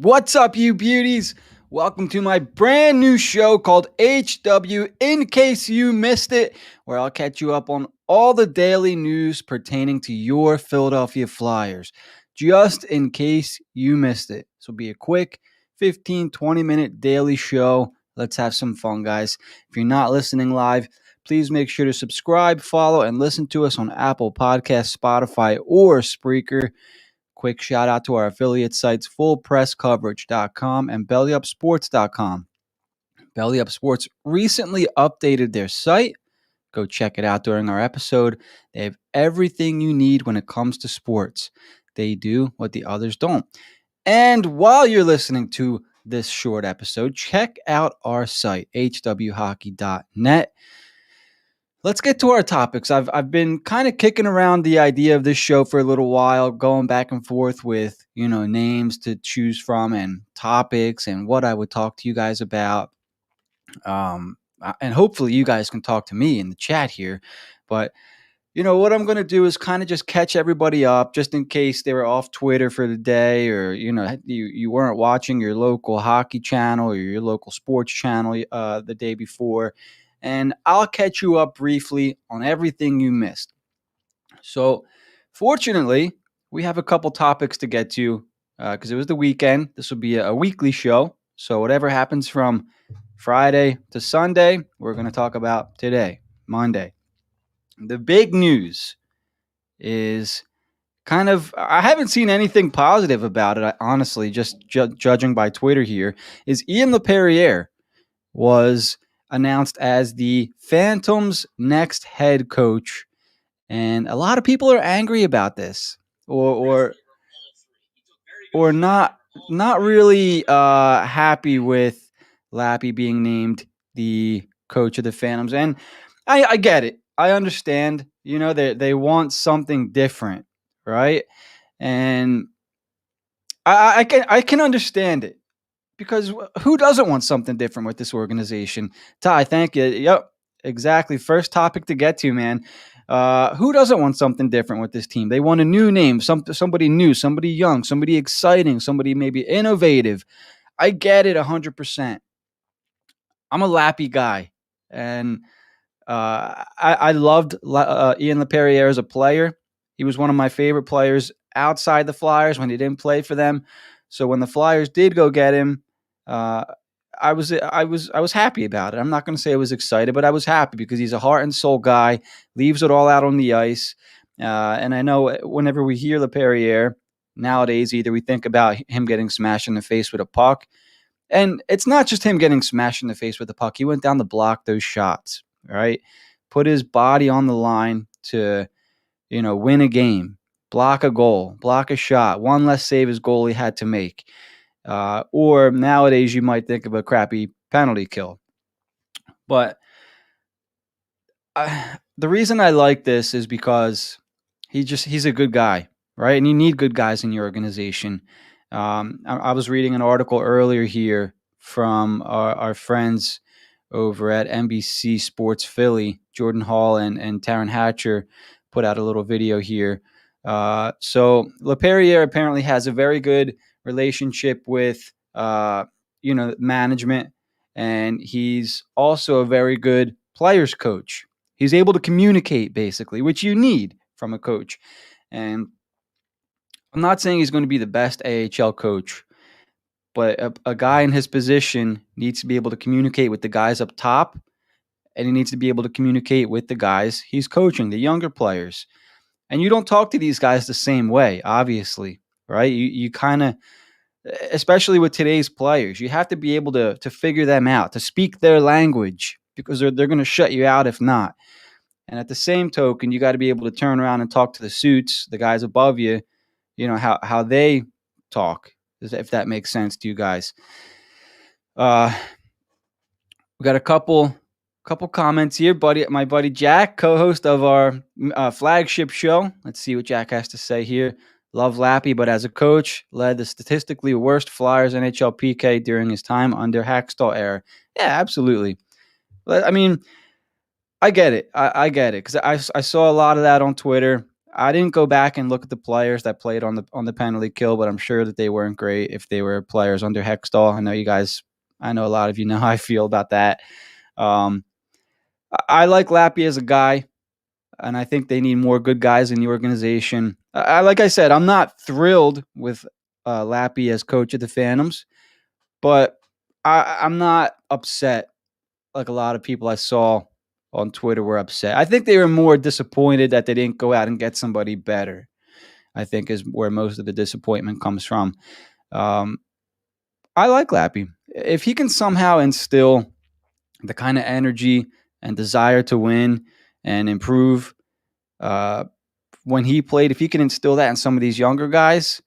What's up, you beauties? Welcome to my brand new show called HW In Case You Missed It, where I'll catch you up on all the daily news pertaining to your Philadelphia Flyers, just in case you missed it. This will be a quick 15-20 minute daily show. Let's have some fun, guys. If you're not listening live, please make sure to subscribe, follow, and listen to us on Apple Podcasts, Spotify, or Spreaker. Quick shout out to our affiliate sites, fullpresscoverage.com and bellyupsports.com. Belly Up Sports recently updated their site. Go check it out during our episode. They have everything you need when it comes to sports. They do what the others don't. And while you're listening to this short episode, check out our site, hwhockey.net. Let's get to our topics. I've been kind of kicking around the idea of this show for a little while, going back and forth with, names to choose from and topics and what I would talk to you guys about. And hopefully you guys can talk to me in the chat here. But, what I'm going to do is kind of just catch everybody up just in case they were off Twitter for the day or, you weren't watching your local hockey channel or your local sports channel the day before. And I'll catch you up briefly on everything you missed. So, fortunately, we have a couple topics to get to because it was the weekend. This will be a weekly show. So, whatever happens from Friday to Sunday, we're going to talk about today, Monday. The big news is I haven't seen anything positive about it, honestly, just judging by Twitter here, is Ian LaPerriere was announced as the Phantoms' next head coach, and a lot of people are angry about this, or not really happy with Lappy being named the coach of the Phantoms. And I get it. I understand. They want something different, right? And I can understand it. Because who doesn't want something different with this organization? Ty, thank you. Yep, exactly. First topic to get to, man. Who doesn't want something different with this team? They want a new name, somebody new, somebody young, somebody exciting, somebody maybe innovative. I get it 100%. I'm a Lappy guy, and I loved Ian LaPerriere as a player. He was one of my favorite players outside the Flyers when he didn't play for them. So when the Flyers did go get him, I was happy about it. I'm not going to say I was excited, but I was happy because he's a heart and soul guy, leaves it all out on the ice. And I know whenever we hear LaPerriere nowadays, either we think about him getting smashed in the face with a puck, and it's not just him getting smashed in the face with a puck. He went down to block those shots, right? Put his body on the line to, win a game, block a goal, block a shot, one less save his goalie had to make. Or nowadays you might think of a crappy penalty kill. But the reason I like this is because he's a good guy, right? And you need good guys in your organization. I was reading an article earlier here from our friends over at NBC Sports Philly. Jordan Hall and Taryn Hatcher put out a little video here. So LaPerriere apparently has a very good relationship with management, and he's also a very good players coach. He's able to communicate, basically, which you need from a coach. And I'm not saying he's going to be the best AHL coach, but a guy in his position needs to be able to communicate with the guys up top, and he needs to be able to communicate with the guys he's coaching, the younger players. And you don't talk to these guys the same way, obviously, right? You kind of, especially with today's players, you have to be able to figure them out, to speak their language, because they're going to shut you out if not. And at the same token, you got to be able to turn around and talk to the suits, the guys above you, how they talk, if that makes sense to you guys. We got a couple comments here, buddy. My buddy Jack, co-host of our flagship show. Let's see what Jack has to say here. Love Lappy, but as a coach, led the statistically worst Flyers NHL PK during his time under Hackstall era. Yeah, absolutely. I mean, I get it. I get it because I saw a lot of that on Twitter. I didn't go back and look at the players that played on the penalty kill, but I'm sure that they weren't great if they were players under Hextall. I know a lot of you know how I feel about that. Um, I like Lappy as a guy, and I think they need more good guys in the organization. Like I said, I'm not thrilled with Lappy as coach of the Phantoms, but I'm not upset like a lot of people I saw on Twitter were upset. I think they were more disappointed that they didn't go out and get somebody better. I think is where most of the disappointment comes from. Um, I like Lappy. If he can somehow instill the kind of energy and desire to win and improve uh, when he played, if he can instill that in some of these younger guys,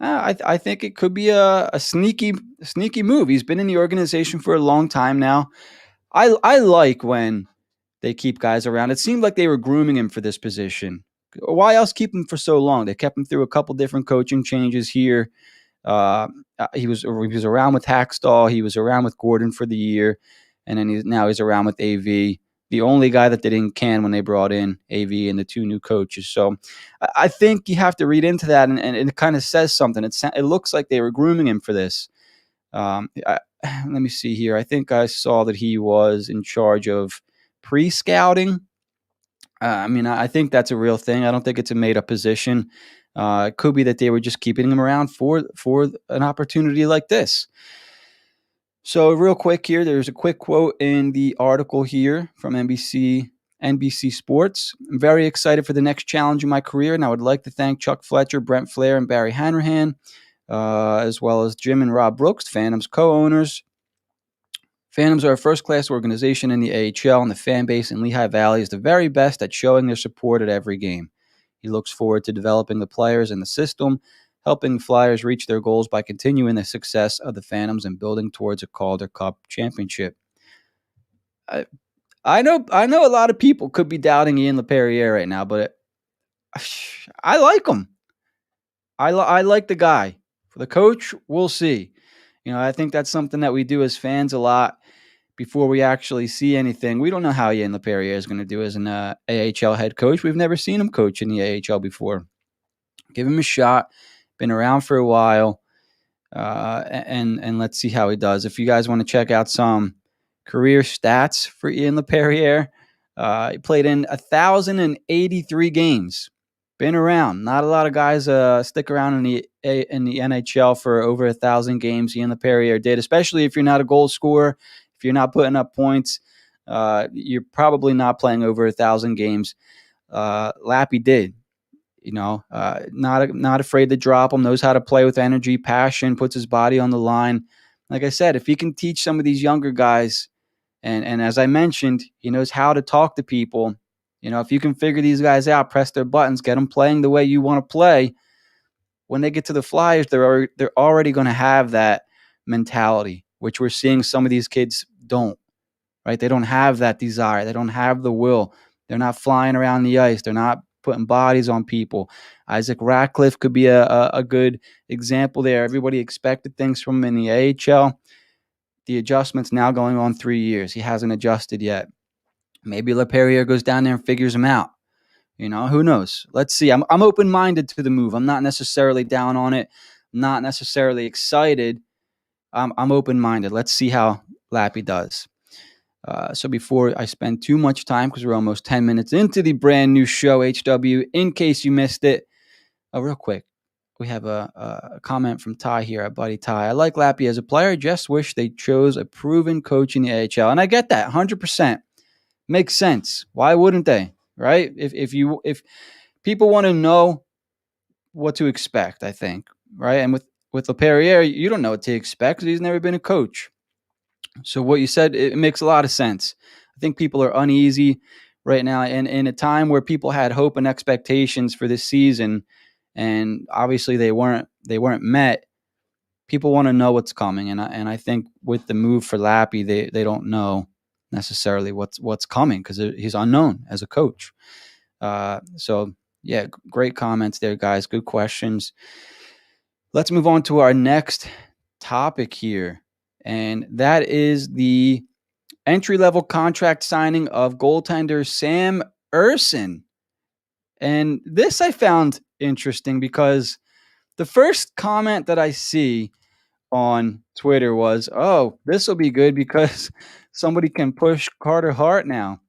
I think it could be a sneaky move. He's been in the organization for a long time now. I like when they keep guys around. It seemed like they were grooming him for this position. Why else keep him for so long? They kept him through a couple different coaching changes here. Uh, he was around with Hackstall. He was around with Gordon for the year, and then now he's around with AV. The only guy that they didn't can when they brought in AV and the two new coaches. So I think you have to read into that, and it kind of says something. It looks like they were grooming him for this. Let me see here. I think I saw that he was in charge of pre-scouting. I think that's a real thing. I don't think it's a made-up position. It could be that they were just keeping him around for an opportunity like this. So real quick here, there's a quick quote in the article here from NBC Sports. I'm very excited for the next challenge in my career, and I would like to thank Chuck Fletcher, Brent Flair, and Barry Hanrahan, as well as Jim and Rob Brooks, Phantoms co-owners. Phantoms are a first-class organization in the AHL, and the fan base in Lehigh Valley is the very best at showing their support at every game. He looks forward to developing the players and the system, helping the Flyers reach their goals by continuing the success of the Phantoms and building towards a Calder Cup championship. I know a lot of people could be doubting Ian LaPerriere right now, but I like him. I like the guy. For the coach, we'll see. I think that's something that we do as fans a lot before we actually see anything. We don't know how Ian LaPerriere is going to do as an AHL head coach. We've never seen him coach in the AHL before. Give him a shot. Been around for a while, and let's see how he does. If you guys want to check out some career stats for Ian LaPerriere, he played in 1,083 games. Been around. Not a lot of guys stick around in the NHL for over 1,000 games. Ian LaPerriere did, especially if you're not a goal scorer. If you're not putting up points, you're probably not playing over 1,000 games. Lappy did. Not afraid to drop him, knows how to play with energy, passion, puts his body on the line. Like I said, if he can teach some of these younger guys, and as I mentioned, he knows how to talk to people. If you can figure these guys out, press their buttons, get them playing the way you want to play, when they get to the Flyers, they're already going to have that mentality, which we're seeing some of these kids don't, right? They don't have that desire. They don't have the will. They're not flying around the ice. They're not putting bodies on people. Isaac Ratcliffe could be a good example there. Everybody expected things from him in the AHL. The adjustment's now going on 3 years. He hasn't adjusted yet. Maybe LaPerriere goes down there and figures him out. Who knows? Let's see. I'm open-minded to the move. I'm not necessarily down on it. I'm not necessarily excited. I'm open-minded. Let's see how Lappy does. So before I spend too much time, because we're almost 10 minutes into the brand new show, HW, in case you missed it, real quick, we have a comment from Ty here, our buddy Ty. I like Lappy as a player. Just wish they chose a proven coach in the AHL. And I get that, 100%. Makes sense. Why wouldn't they? Right? If people want to know what to expect, I think, right? And with LaPerriere, you don't know what to expect because he's never been a coach. So what you said, it makes a lot of sense. I think people are uneasy right now, and in a time where people had hope and expectations for this season, and obviously they weren't met. People want to know what's coming, and I think with the move for Lappy, they don't know necessarily what's coming because he's unknown as a coach. So yeah, great comments there, guys. Good questions. Let's move on to our next topic here, and that is the entry-level contract signing of goaltender Sam Ersson. And this I found interesting because the first comment that I see on Twitter was, "Oh, this will be good because somebody can push Carter Hart now."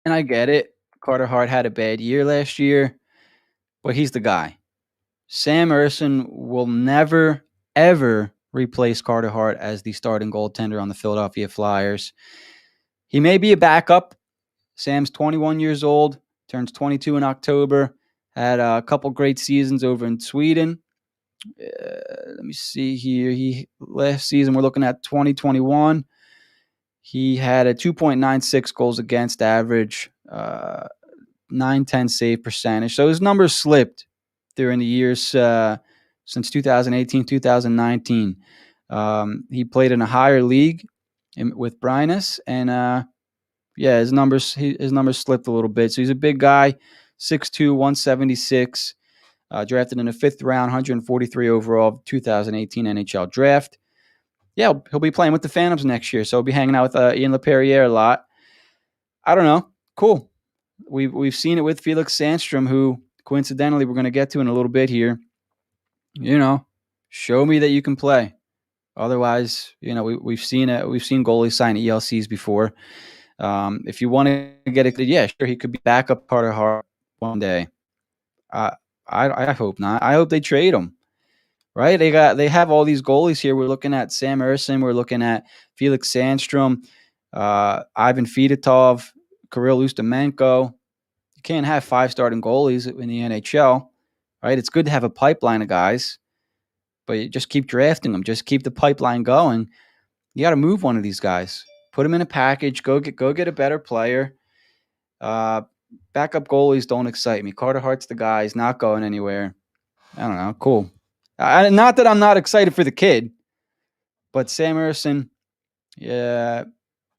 And I get it. Carter Hart had a bad year last year, but he's the guy. Sam Ersson will never, ever replace Carter Hart as the starting goaltender on the Philadelphia Flyers. He may be a backup. Sam's 21 years old, turns 22 in October, had a couple great seasons over in Sweden. Let me see here. Last season, we're looking at 2021. He had a 2.96 goals against average, 910 save percentage. So his numbers slipped during the years since 2018, 2019. He played in a higher league with Brynäs, and yeah, his numbers slipped a little bit. So he's a big guy, 6'2", 176, drafted in the 5th round, 143 overall, 2018 NHL draft. Yeah, he'll be playing with the Phantoms next year, so he'll be hanging out with Ian LaPerriere a lot. I don't know. Cool. We've seen it with Felix Sandstrom, who coincidentally we're going to get to in a little bit here. Show me that you can play. Otherwise, we've seen goalies sign ELCs before. If you want to get it, yeah, sure, he could be backup Carter Hart one day. I hope not. I hope they trade him. Right? They have all these goalies here. We're looking at Sam Ersson. We're looking at Felix Sandstrom, Ivan Fedotov, Kirill Ustimenko. You can't have 5 starting goalies in the NHL, right? It's good to have a pipeline of guys, but you just keep drafting them. Just keep the pipeline going. You got to move one of these guys. Put them in a package. Go get a better player. Backup goalies don't excite me. Carter Hart's the guy. He's not going anywhere. I don't know. Cool. Not that I'm not excited for the kid, but Sam Ersson, yeah,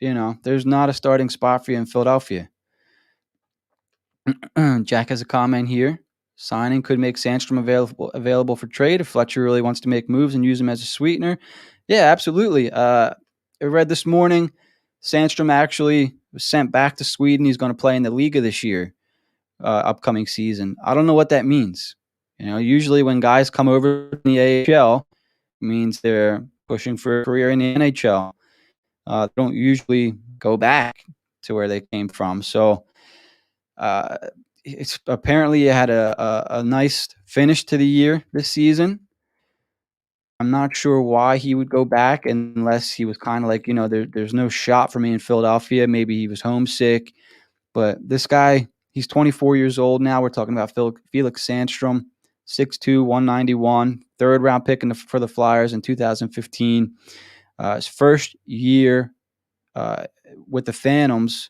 there's not a starting spot for you in Philadelphia. Jack has a comment here. Signing could make Sandstrom available for trade if Fletcher really wants to make moves and use him as a sweetener. Yeah, absolutely. I read this morning Sandstrom actually was sent back to Sweden. He's going to play in the Liga this year, upcoming season. I don't know what that means. Usually when guys come over in the AHL, it means they're pushing for a career in the NHL. They don't usually go back to where they came from. So it's apparently you had a nice finish to the year this season. I'm not sure why he would go back unless he was kind of like, there's no shot for me in Philadelphia. Maybe he was homesick. But this guy, he's 24 years old now. We're talking about Felix Sandstrom, 6'2", 191, third-round pick for the Flyers in 2015. His first year with the Phantoms,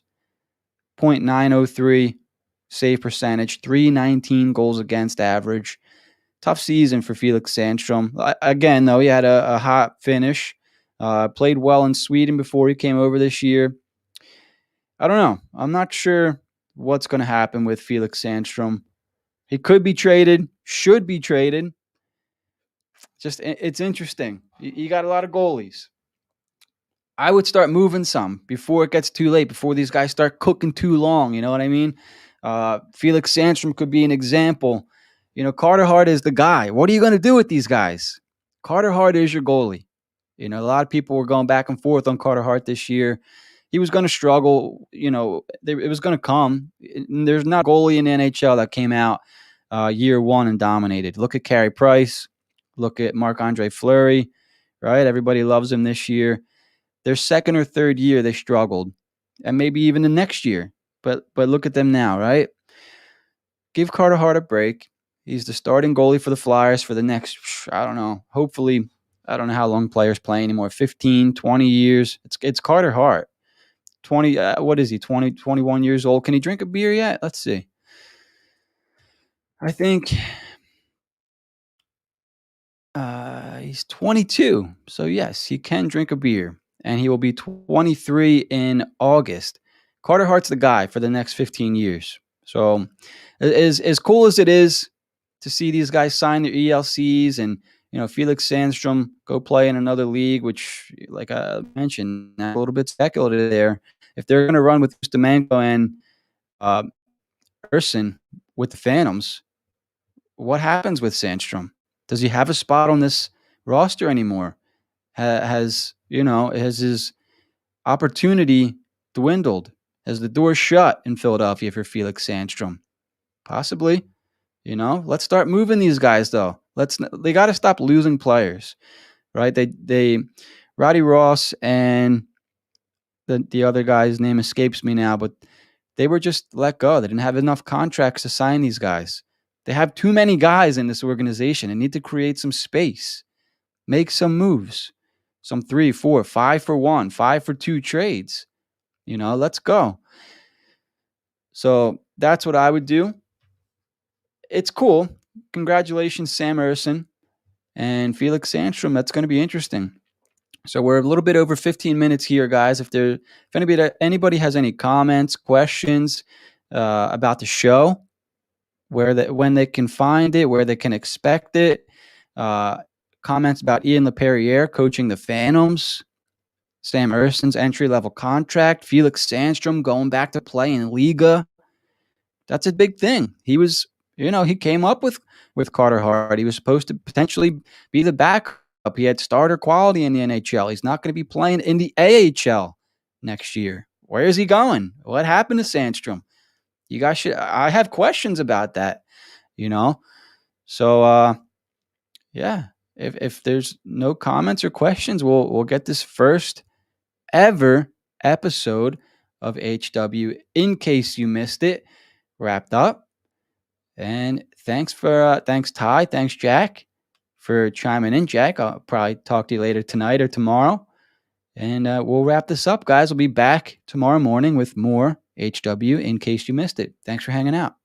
.903 save percentage, 319 goals against average. Tough season for Felix Sandstrom. Again, though, he had a hot finish. Played well in Sweden before he came over this year. I don't know. I'm not sure what's going to happen with Felix Sandstrom. He could be traded, should be traded. It's interesting. You got a lot of goalies. I would start moving some before it gets too late, before these guys start cooking too long. You know what I mean? Felix Sandstrom could be an example. Carter Hart is the guy. What are you going to do with these guys? Carter Hart is your goalie. A lot of people were going back and forth on Carter Hart this year. He was going to struggle. It was going to come. There's not a goalie in the NHL that came out year one and dominated. Look at Carey Price. Look at Marc-Andre Fleury, right? Everybody loves him this year. Their second or third year, they struggled, and maybe even the next year. But look at them now, right? Give Carter Hart a break. He's the starting goalie for the Flyers for the next, I don't know, hopefully, I don't know how long players play anymore, 15, 20 years. It's Carter Hart. 20, what is he, 20, 21 years old? Can he drink a beer yet? Let's see. I think he's 22. So, yes, he can drink a beer. And he will be 23 in August. Carter Hart's the guy for the next 15 years. So, as cool as it is to see these guys sign their ELCs and, Felix Sandstrom go play in another league, which, like I mentioned, a little bit speculative there. If they're going to run with Ustimenko and Urson with the Phantoms, what happens with Sandstrom? Does he have a spot on this roster anymore? Has his opportunity dwindled? Has the door shut in Philadelphia for Felix Sandstrom? Possibly. Let's start moving these guys though. They got to stop losing players, right? They Roddy Ross and the other guy's name escapes me now, but they were just let go. They didn't have enough contracts to sign these guys. They have too many guys in this organization and need to create some space. Make some moves. Some 3, 4, 5 for 1, 5 for 2 trades. Let's go. So that's what I would do. It's cool. Congratulations, Sam Erson and Felix Sandstrom. That's going to be interesting. So we're a little bit over 15 minutes here, guys. If anybody has any comments, questions about the show, when they can find it, where they can expect it, comments about Ian LePerriere coaching the Phantoms, Sam Erson's entry-level contract, Felix Sandstrom going back to play in Liga. That's a big thing. He was, he came up with Carter Hart. He was supposed to potentially be the backup. He had starter quality in the NHL. He's not going to be playing in the AHL next year. Where is he going? What happened to Sandstrom? You guys I have questions about that, So, yeah, if there's no comments or questions, we'll get this first ever episode of HW, in case you missed it, wrapped up. And thanks Ty, thanks Jack for chiming in. Jack, I'll probably talk to you later tonight or tomorrow, and we'll wrap this up, guys. We'll be back tomorrow morning with more HW, in case you missed it. Thanks for hanging out.